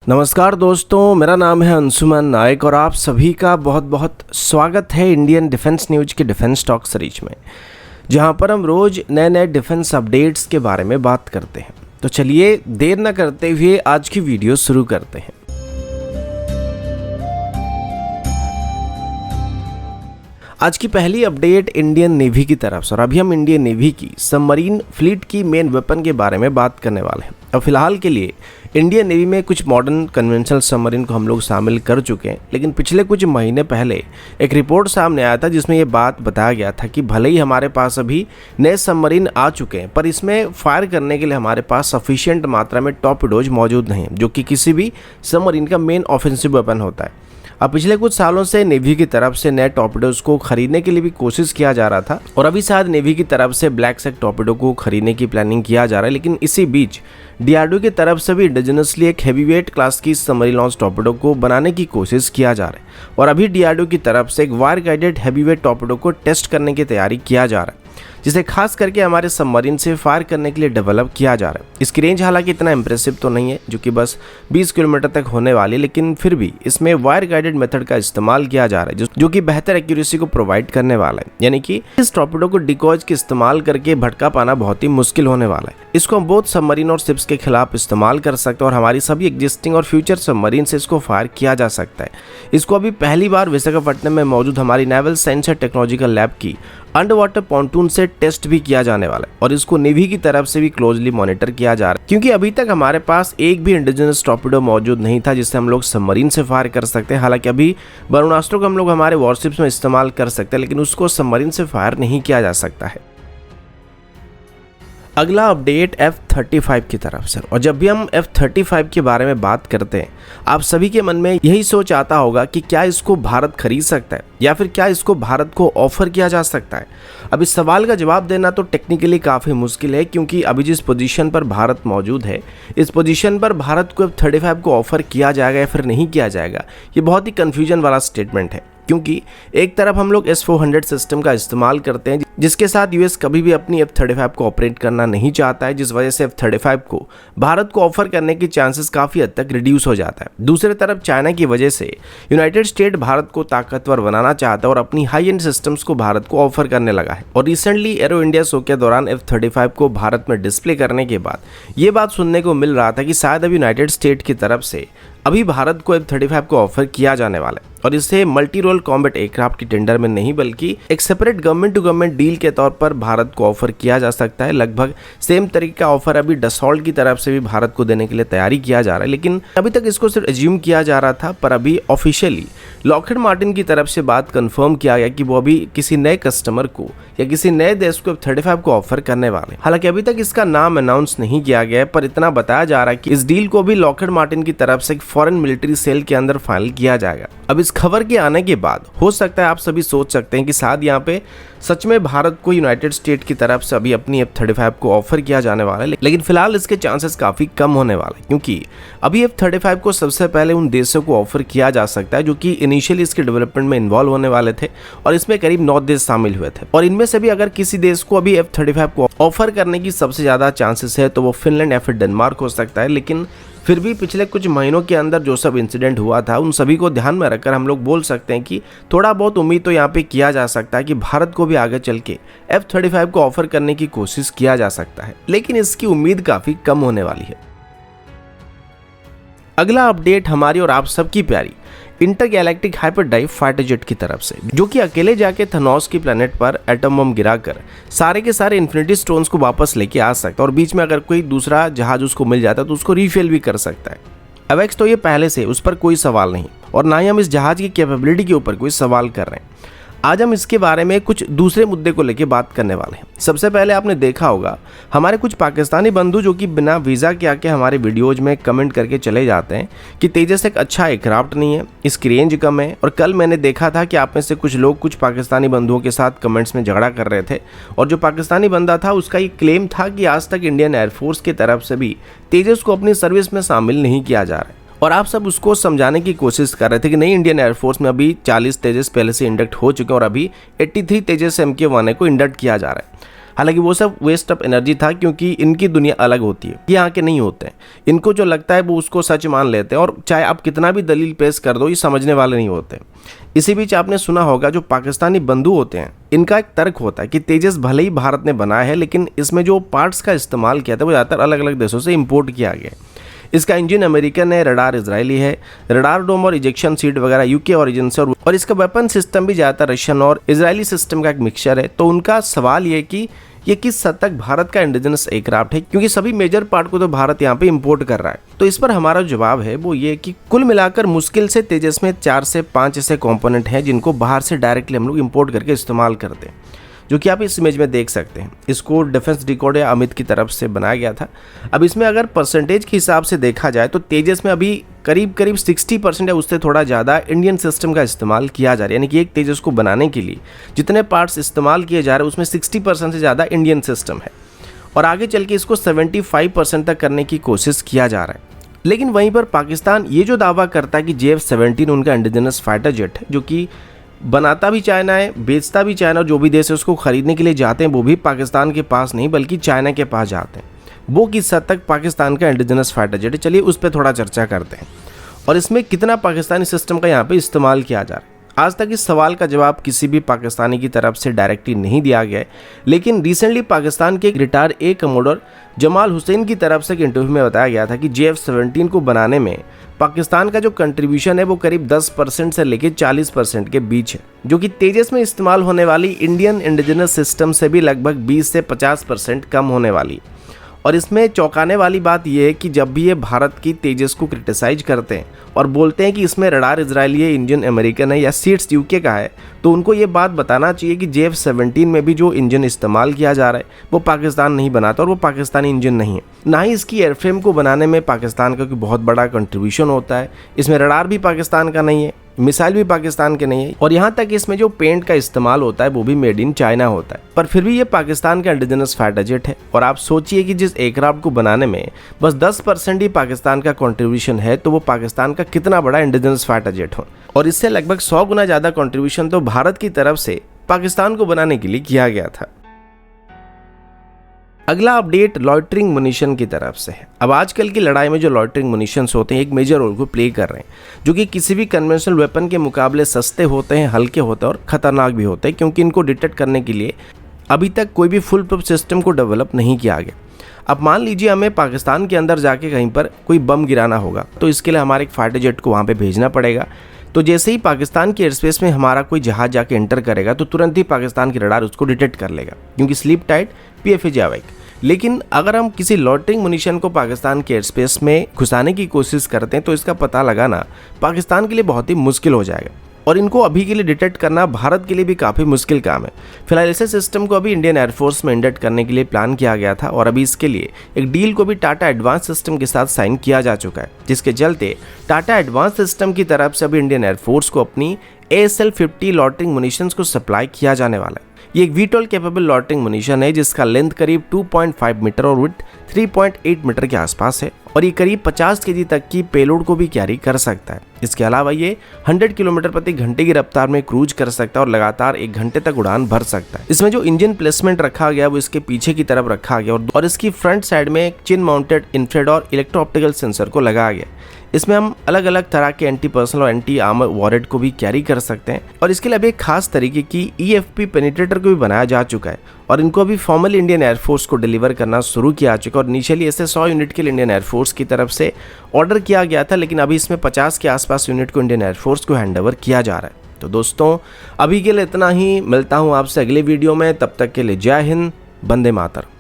नमस्कार दोस्तों, मेरा नाम है अंशुमन नायक और आप सभी का बहुत बहुत स्वागत है इंडियन डिफेंस न्यूज के डिफेंस टॉक सीरीज में, जहां पर हम रोज नए नए डिफेंस अपडेट्स के बारे में बात करते हैं। तो चलिए देर न करते हुए आज की वीडियो शुरू करते हैं। आज की पहली अपडेट इंडियन नेवी की तरफ से, और अभी हम इंडियन नेवी की सबमरीन फ्लीट की मेन वेपन के बारे में बात करने वाले हैं। और फिलहाल के लिए इंडियन नेवी में कुछ मॉडर्न कन्वेंशनल सबमरीन को हम लोग शामिल कर चुके हैं, लेकिन पिछले कुछ महीने पहले एक रिपोर्ट सामने आया था जिसमें ये बात बताया गया था कि भले ही हमारे पास अभी नए सबमरीन आ चुके हैं, पर इसमें फायर करने के लिए हमारे पास सफिशिएंट मात्रा में टॉर्पेडोज मौजूद नहीं है, जो कि किसी भी सबमरीन का मेन ऑफेंसिव वेपन होता है। अब पिछले कुछ सालों से नेवी की तरफ से नए टॉर्पेडोज को खरीदने के लिए भी कोशिश किया जा रहा था, और अभी शायद नेवी की तरफ से ब्लैक सेक टॉर्पेडो को खरीदने की प्लानिंग किया जा रहा है। लेकिन इसी बीच डीआरडीओ की तरफ से भी इंडिजिनसली एक हैवीवेट क्लास की सबमरीन लॉन्च टॉर्पेडो को बनाने की कोशिश किया जा रहा है, और अभी डीआरडीओ की तरफ से एक वायर गाइडेड हैवीवेट टॉर्पेडो को टेस्ट करने की तैयारी किया जा रहा है, जिसे खास करके हमारे सबमरीन से फायर करने के लिए डेवलप किया जा रहा है। इसकी रेंज हालांकि इतना इंप्रेसिव तो नहीं है, जो कि बस 20 किलोमीटर तक होने वाली है, लेकिन फिर भी इसमें वायर गाइडेड मेथड का इस्तेमाल किया जा रहा है, जो कि बेहतर एक्यूरेसी को प्रोवाइड करने वाला है। यानी कि इस टॉर्पेडो को डिकॉज के इस्तेमाल करके भटका पाना बहुत ही मुश्किल होने वाला है। इसको हम बहुत सबमरीन और शिप्स के खिलाफ इस्तेमाल कर सकते हैं, और हमारी सभी एग्जिस्टिंग और फ्यूचर सबमरीन से इसको फायर किया जा सकता है। इसको अभी पहली बार विशाखापट्टनम में मौजूद हमारी naval science and technological lab की अंडर वाटर पॉन्टून से टेस्ट भी किया जाने वाला है, और इसको नेवी की तरफ से भी क्लोजली मॉनिटर किया जा रहा है, क्योंकि अभी तक हमारे पास एक भी इंडिजिनस टॉर्पेडो मौजूद नहीं था जिससे हम लोग सबमरीन से फायर कर सकते हैं। हालांकि अभी बरूणास्त्र को हम लोग हमारे वॉरशिप्स में इस्तेमाल कर सकते हैं, लेकिन उसको सबमरीन से फायर नहीं किया जा सकता है। अगला अपडेट F-35 की तरफ से, और जब भी हम F-35 के बारे में बात करते हैं, आप सभी के मन में यही सोच आता होगा कि क्या इसको भारत खरीद सकता है, या फिर क्या इसको भारत को ऑफर किया जा सकता है। अब इस सवाल का जवाब देना तो टेक्निकली काफ़ी मुश्किल है, क्योंकि अभी जिस पोजीशन पर भारत मौजूद है, इस पोजीशन पर भारत को F-35 को ऑफर किया जाएगा या फिर नहीं किया जाएगा, ये बहुत ही कन्फ्यूजन वाला स्टेटमेंट है। क्योंकि एक तरफ हम लोग S-400 सिस्टम का इस्तेमाल करते हैं, जिसके साथ यूएस कभी भी अपनी F-35 को ऑपरेट करना नहीं चाहता है, जिस वजह से F-35 को भारत को ऑफर करने की चांसेस काफ़ी हद तक रिड्यूस हो जाता है। दूसरी तरफ चाइना की वजह से यूनाइटेड स्टेट भारत को ताकतवर बनाना चाहता है और अपनी हाई एंड सिस्टम्स को भारत को ऑफर करने लगा है। और रिसेंटली एरो इंडिया शो के दौरान F-35 को भारत में डिस्प्ले करने के बाद ये बात सुनने को मिल रहा था कि शायद अभी यूनाइटेड स्टेट की तरफ से अभी भारत को F-35 को ऑफर किया जाने वाला है, और इसे मल्टी रोल कॉम्बैट एयरक्राफ्ट की टेंडर में नहीं बल्कि एक separate government to government deal के तौर पर भारत को ऑफर किया जा सकता है। लगभग सेम तरीके का ऑफर अभी डसॉल्ट की तरफ से भी भारत को देने के लिए तैयारी किया जा रहा है, लेकिन अभी तक इसको सिर्फ एज्यूम किया जा रहा था। पर अभी ऑफिशियली लॉकहीड मार्टिन की तरफ से बात कंफर्म किया गया कि वो अभी किसी नए कस्टमर को या किसी नए देश को F-35 को ऑफर करने वाले। हालांकि अभी तक इसका नाम अनाउंस नहीं किया गया है, पर इतना बताया जा रहा है कि इस डील को भी लॉकहीड मार्टिन की तरफ से एक फॉरेन मिलिट्री सेल के अंदर फाइनल किया जाएगा। अब इस खबर के आने के बाद हो सकता है आप सभी सोच सकते हैं कि शायद यहाँ पे सच में भारत को यूनाइटेड स्टेट की तरफ से अभी अपनी F-35 को ऑफर किया जाने वाला है, लेकिन फिलहाल इसके चांसेस काफी कम होने वाले, क्योंकि अभी F-35 को सबसे पहले उन देशों को ऑफर किया जा सकता है जो कि इनिशियली इसके डेवलपमेंट में इन्वॉल्व होने वाले थे, और इसमें करीब 9 देश शामिल हुए थे। और इनमें से भी अगर किसी देश को अभी F-35 को ऑफर करने की सबसे ज्यादा चांसेस है तो वो फिनलैंड या फिर डेनमार्क हो सकता है। लेकिन फिर भी पिछले कुछ महीनों के अंदर जो सब इंसिडेंट हुआ था, उन सभी को ध्यान में रखकर हम लोग बोल सकते हैं कि थोड़ा बहुत उम्मीद तो यहाँ पे किया जा सकता है कि भारत को भी आगे चल के F-35 को ऑफर करने की कोशिश किया जा सकता है, लेकिन इसकी उम्मीद काफी कम होने वाली है। अगला अपडेट हमारी और आप सबकी प्यारी इंटरगैलेक्टिक हाइपरडाइव फाइटर जेट की तरफ से, जो कि अकेले जाके थनोस की प्लेनेट पर एटम बम गिराकर सारे के सारे इन्फिनिटी स्टोन्स को वापस लेके आ सकता है, और बीच में अगर कोई दूसरा जहाज उसको मिल जाता है तो उसको रिफिल भी कर सकता है। अवेक्स तो ये पहले से उस पर कोई सवाल नहीं, और ना ही हम इस जहाज की कैपेबिलिटी के ऊपर कोई सवाल कर रहे हैं। आज हम इसके बारे में कुछ दूसरे मुद्दे को लेकर बात करने वाले हैं। सबसे पहले आपने देखा होगा हमारे कुछ पाकिस्तानी बंधु जो कि बिना वीज़ा के आके हमारे वीडियोज में कमेंट करके चले जाते हैं कि तेजस एक अच्छा एयरक्राफ्ट नहीं है, इसकी रेंज कम है। और कल मैंने देखा था कि आप में से कुछ लोग कुछ पाकिस्तानी बंधुओं के साथ कमेंट्स में झगड़ा कर रहे थे, और जो पाकिस्तानी बंदा था उसका ये क्लेम था कि आज तक इंडियन एयरफोर्स की तरफ से भी तेजस को अपनी सर्विस में शामिल नहीं किया जा रहा है। और आप सब उसको समझाने की कोशिश कर रहे थे कि नहीं, इंडियन एयरफोर्स में अभी 40 तेजस पहले से इंडक्ट हो चुके हैं और अभी 83 तेजस MK1 को इंडक्ट किया जा रहा है। हालांकि वो सब वेस्ट ऑफ एनर्जी था, क्योंकि इनकी दुनिया अलग होती है, ये यहाँ के नहीं होते हैं। इनको जो लगता है वो उसको सच मान लेते हैं, और चाहे आप कितना भी दलील पेश कर दो, ये समझने वाले नहीं होते। इसी बीच आपने सुना होगा जो पाकिस्तानी बंधु होते हैं, इनका एक तर्क होता है कि तेजस भले ही भारत ने बनाया है, लेकिन इसमें जो पार्ट्स का इस्तेमाल किया था वो ज़्यादातर अलग अलग देशों से इम्पोर्ट किया गया। इसका इंजन अमेरिकन है, रडार इजरायली है, रडार डोम और इजेक्शन सीट वगैरह यूके ओरिजिन से, और इसका वेपन सिस्टम भी ज़्यादातर रशियन और इजरायली सिस्टम का एक मिक्सचर है। तो उनका सवाल ये कि ये किस हद तक भारत का इंडिजिनस एयरक्राफ्ट है, क्योंकि सभी मेजर पार्ट को तो भारत यहाँ पे इंपोर्ट कर रहा है। तो इस पर हमारा जवाब है वो ये कि कुल मिलाकर मुश्किल से तेजस में 4 से 5 ऐसे कंपोनेंट हैं जिनको बाहर से डायरेक्टली हम लोग इंपोर्ट करके इस्तेमाल करते हैं, जो कि आप इस इमेज में देख सकते हैं। इसको डिफेंस डिकोड या अमित की तरफ से बनाया गया था। अब इसमें अगर परसेंटेज के हिसाब से देखा जाए तो तेजस में अभी करीब 60% या उससे थोड़ा ज़्यादा इंडियन सिस्टम का इस्तेमाल किया जा रहा है। यानी कि एक तेजस को बनाने के लिए जितने पार्ट्स इस्तेमाल किए जा रहे हैं उसमें 60% से ज़्यादा इंडियन सिस्टम है, और आगे चल के इसको 75% तक करने की कोशिश किया जा रहा है। लेकिन वहीं पर पाकिस्तान ये जो दावा करता है कि JF-17 उनका इंडिजिनस फाइटर जेट है, जो कि बनाता भी चाइना है, बेचता भी चाइना, और जो भी देश है उसको खरीदने के लिए जाते हैं वो भी पाकिस्तान के पास नहीं बल्कि चाइना के पास जाते हैं। वो किस हद तक पाकिस्तान का इंडिजिनस फाइटर जेट है, चलिए उस पर थोड़ा चर्चा करते हैं, और इसमें कितना पाकिस्तानी सिस्टम का यहाँ पे इस्तेमाल किया जा रहा है। आज तक इस सवाल का जवाब किसी भी पाकिस्तानी की तरफ से डायरेक्टली नहीं दिया गया है, लेकिन रिसेंटली पाकिस्तान के एक रिटायर ए कमोडोर जमाल हुसैन की तरफ से एक इंटरव्यू में बताया गया था कि JF-17 को बनाने में पाकिस्तान का जो कंट्रीब्यूशन है वो करीब 10% से लेकर 40% के बीच है, जो कि तेजस में इस्तेमाल होने वाली इंडियन इंडिजिनस सिस्टम से भी लगभग 20 से 50% कम होने वाली। और इसमें चौंकाने वाली बात यह है कि जब भी ये भारत की तेजस को क्रिटिसाइज करते हैं और बोलते हैं कि इसमें रडार इजरायली है, इंजन अमेरिकन है या सीट्स यूके का है, तो उनको ये बात बताना चाहिए कि JF-17 में भी जो इंजन इस्तेमाल किया जा रहा है वो पाकिस्तान नहीं बनाता, और वो पाकिस्तानी इंजन नहीं है। ना ही इसकी एयरफ्रेम को बनाने में पाकिस्तान का कोई बहुत बड़ा कंट्रीब्यूशन होता है। इसमें रडार भी पाकिस्तान का नहीं है, मिसाइल भी पाकिस्तान के नहीं है, और यहाँ तक इसमें जो पेंट का इस्तेमाल होता है वो भी मेड इन चाइना होता है। पर फिर भी ये पाकिस्तान का इंडिजिनस फाइटर जेट है। और आप सोचिए कि जिस एयरक्राफ्ट को बनाने में बस 10% ही पाकिस्तान का कंट्रीब्यूशन है, तो वो पाकिस्तान का कितना बड़ा इंडिजिनस फाइटर जेट हो। और इससे लगभग 100 गुना ज़्यादा कंट्रीब्यूशन तो भारत की तरफ से पाकिस्तान को बनाने के लिए किया गया था। अगला अपडेट लॉइटरिंग मुनिशन की तरफ से है। अब आजकल की लड़ाई में जो लॉइटरिंग मुनिशंस होते हैं एक मेजर रोल को प्ले कर रहे हैं, जो कि किसी भी कन्वेंशनल वेपन के मुकाबले सस्ते होते हैं, हल्के होते हैं और खतरनाक भी होते हैं, क्योंकि इनको डिटेक्ट करने के लिए अभी तक कोई भी फुल प्रूफ सिस्टम को डेवलप नहीं किया गया। अब मान लीजिए हमें पाकिस्तान के अंदर जाके कहीं पर कोई बम गिराना होगा, तो इसके लिए हमारे एक फाइटर जेट को वहाँ पे भेजना पड़ेगा। तो जैसे ही पाकिस्तान के एयरस्पेस में हमारा कोई जहाज जाके एंटर करेगा तो तुरंत ही पाकिस्तान की रडार उसको डिटेक्ट कर लेगा, क्योंकि स्लीप टाइट PFA जावेक। लेकिन अगर हम किसी लॉइटरिंग मुनिशन को पाकिस्तान के एयरस्पेस में घुसाने की कोशिश करते हैं तो इसका पता लगाना पाकिस्तान के लिए बहुत ही मुश्किल हो जाएगा, और इनको अभी के लिए डिटेक्ट करना भारत के लिए भी काफ़ी मुश्किल काम है। फिलहाल ऐसे सिस्टम को अभी इंडियन एयरफोर्स में इंडक्ट करने के लिए प्लान किया गया था, और अभी इसके लिए एक डील को भी टाटा एडवांस सिस्टम के साथ साइन किया जा चुका है, जिसके चलते टाटा एडवांस सिस्टम की तरफ से अभी इंडियन एयरफोर्स को अपनी ASL-50 लॉइटरिंग मुनिशंस को सप्लाई किया जाने वाला है। ये एक VTOL कैपेबल लॉइटरिंग मुनिशन है, जिसका लेंथ करीब 2.5 मीटर और विड्थ 3.8 मीटर के आसपास है, और ये करीब 50 kg तक की पेलोड को भी कैरी कर सकता है। इसके अलावा ये 100 किलोमीटर प्रति घंटे की रफ्तार में क्रूज कर सकता है और लगातार 1 घंटे तक उड़ान भर सकता है। इसमें जो इंजन प्लेसमेंट रखा गया वो इसके पीछे की तरफ रखा गया, और इसकी फ्रंट साइड में एक चिन माउंटेड इंफ्रारेड और इलेक्ट्रो ऑप्टिकल सेंसर को लगाया गया। इसमें हम अलग अलग तरह के एंटी पर्सनल और एंटी आर्मर वॉरेट को भी कैरी कर सकते हैं, और इसके लिए अभी एक खास तरीके की EFP पेनिट्रेटर को भी बनाया जा चुका है, और इनको अभी फॉर्मल इंडियन एयरफोर्स को डिलीवर करना शुरू किया चुका है। और इनिशियली ऐसे 100 यूनिट के लिए इंडियन एयरफोर्स की तरफ से ऑर्डर किया गया था, लेकिन अभी इसमें 50 के आसपास यूनिट को इंडियन एयरफोर्स को हैंडओवर किया जा रहा है। तो दोस्तों अभी के लिए इतना ही, मिलता हूँ आपसे अगले वीडियो में, तब तक के लिए जय हिंद, वंदे मातरम।